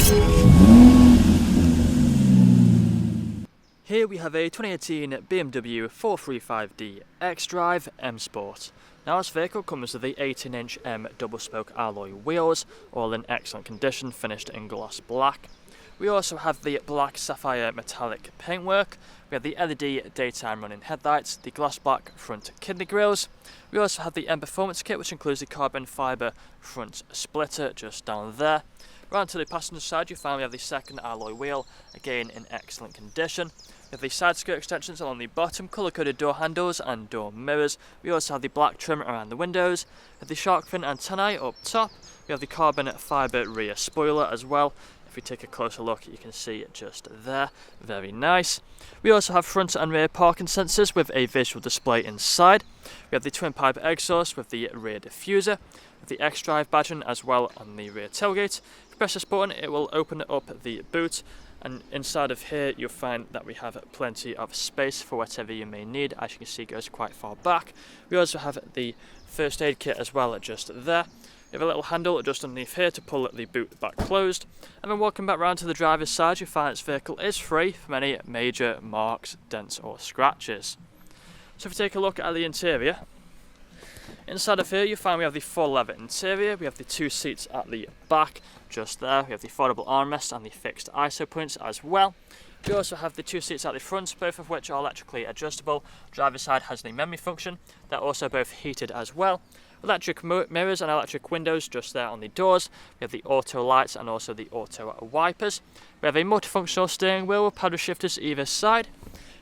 Here we have a 2018 BMW 435D XDRIVE M Sport. Now this vehicle comes with the 18-inch M double-spoke alloy wheels, all in excellent condition, finished in gloss black. We also have the black sapphire metallic paintwork. We have the LED daytime running headlights, the gloss black front kidney grills. We also have the M Performance kit, which includes the carbon fibre front splitter just down there. Round to the passenger side, you find we have the second alloy wheel, again in excellent condition. We have the side skirt extensions along the bottom, colour-coded door handles and door mirrors. We also have the black trim around the windows. We have the shark fin antennae up top. We have the carbon fibre rear spoiler as well. If we take a closer look, you can see it just there. Very nice. We also have front and rear parking sensors with a visual display inside. We have the twin pipe exhaust with the rear diffuser. With the XDRIVE badging as well on the rear tailgate. If you press this button, it will open up the boot, and inside of here you'll find that we have plenty of space for whatever you may need. As you can see, it goes quite far back. We also have the first aid kit as well just there. We have a little handle just underneath here to pull the boot back closed. And then walking back round to the driver's side, you find this vehicle is free from any major marks, dents or scratches. So if we take a look at the interior, inside of here you find we have the full leather interior. We have the two seats at the back just there. We have the foldable armrest and the fixed ISO points as well. We also have the two seats at the front, both of which are electrically adjustable. Driver's side has the memory function. They're also both heated as well. Electric mirrors and electric windows just there on the doors. We have the auto lights and also the auto wipers. We have a multifunctional steering wheel with paddle shifters either side.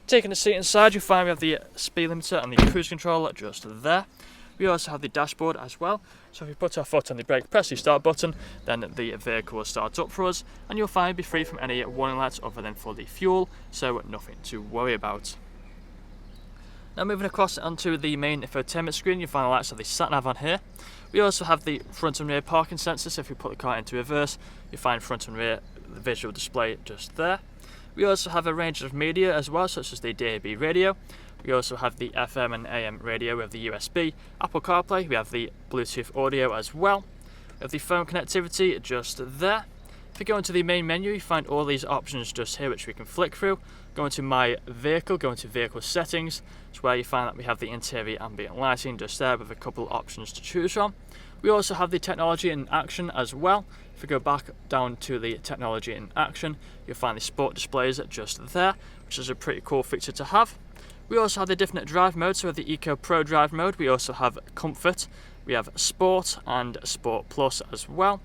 Taking the seat inside, you find we have the speed limiter and the cruise control just there. We also have the dashboard as well, so if we put our foot on the brake, press the start button, then the vehicle will start up for us, and you'll find it be free from any warning lights other than for the fuel, so nothing to worry about. Now moving across onto the main infotainment screen, you find the lights of the sat-nav on here. We also have the front and rear parking sensors. If we put the car into reverse, you find front and rear the visual display just there. We also have a range of media as well, such as the DAB radio. We also have the FM and AM radio with the USB, Apple CarPlay, we have the Bluetooth audio as well. We have the phone connectivity just there. If you go into the main menu, you find all these options just here which we can flick through. Go into My Vehicle, go into Vehicle Settings. It's where you find that we have the interior ambient lighting just there with a couple options to choose from. We also have the technology in action as well. If we go back down to the technology in action, you'll find the sport displays just there, which is a pretty cool feature to have. We also have the different drive modes, so with the Eco Pro drive mode, we also have Comfort, we have Sport and Sport Plus as well.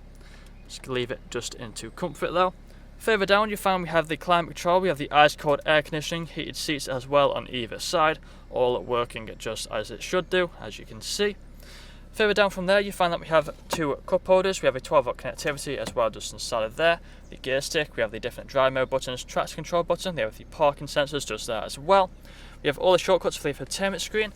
Just leave it just into Comfort though. Further down you find we have the climate control, we have the ice cold air conditioning, heated seats as well on either side, all working just as it should do, as you can see. Further down from there you find that we have two cup holders, we have a 12-volt connectivity as well just inside of there, the gear stick, we have the different drive mode buttons, traction control button, there with the parking sensors just there as well. We have all the shortcuts for the infotainment screen,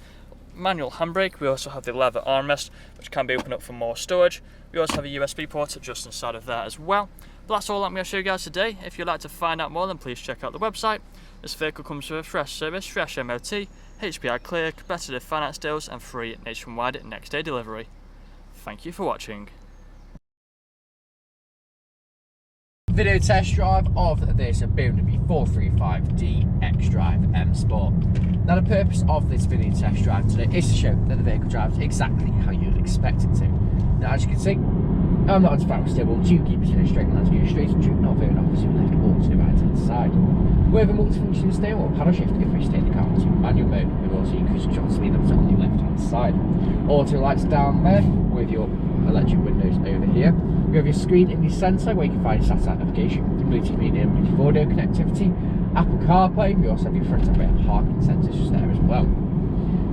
manual handbrake, we also have the leather armrest which can be opened up for more storage. We also have a USB port just inside of there as well. But that's all I'm going to show you guys today. If you'd like to find out more, then please check out the website. This vehicle comes with a fresh service, fresh MOT, HPI clear, competitive finance deals and free nationwide next day delivery. Thank you for watching. Video test drive of this BMW 435D XDRIVE M Sport. Now the purpose of this video test drive today is to show that the vehicle drives exactly how you'd expect it to. Now as you can see, I'm not as far stable, do keep it in a straight line, go straight and true, not veering off to the left or to the right hand side. We have a multifunction steering wheel paddle shift if we stay in the car into manual mode, with also your cruise control speed limiter on the left hand side. Auto lights down there with your electric windows over here. We have your screen in the centre where you can find satellite navigation, Bluetooth media and Bluetooth audio connectivity, Apple CarPlay. We also have your front and rear parking sensors just there as well.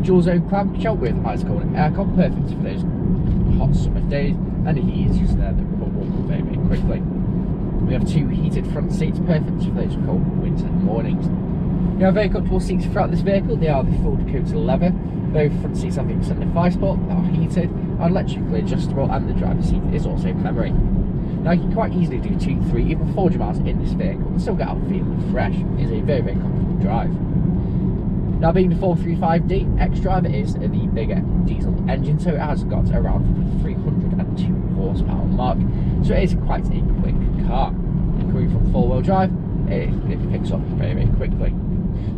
Dual zone climate control with ice cold aircon, perfect for those hot summer days, and the heat is just there that will warm up very, very quickly. We have two heated front seats, perfect for those cold winter mornings. You have very comfortable seats throughout this vehicle. They are the full Dakota leather. Both front seats have the extended 5-spot, they are heated, are electrically adjustable, and the driver's seat is also memory. Now you can quite easily do 2, 3, even 400 miles in this vehicle and still get out feeling fresh. It is a very, very comfortable drive. Now being the 435D XDRIVE, it is the bigger diesel engine, so it has got around the 302 horsepower mark, so it is quite a quick car. four-wheel drive, it picks up very, very quickly.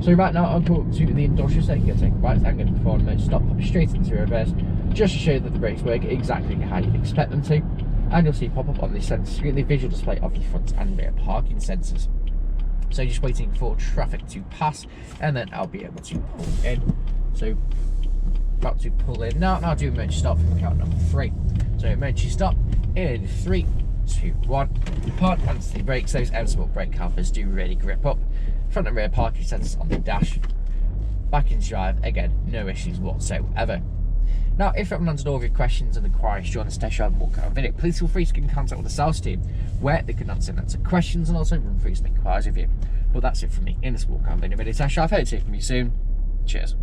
So right now I'll go up to the industrial setting, going to take right, I'm going to perform a stop, pop straight into reverse, just to show you that the brakes work exactly how you'd expect them to. And you'll see pop up on the centre screen the visual display of the front and rear parking sensors. So just waiting for traffic to pass, and then I'll be able to pull in. So about to pull in now, and I'll do emergency stop from count number 3. So emergency stop in 3, 2, 1. Park onto the brakes. Those M Sport brake calipers do really grip up. Front and rear parking sensors on the dash. Back into drive, again, no issues whatsoever. Now, if you haven't answered all of your questions and inquiries during this test drive walk around video, please feel free to get in contact with the sales team, where they can answer questions and also run through some inquiries with you. But that's it from me in this walk around video test drive. I hope to hear from you soon. Cheers.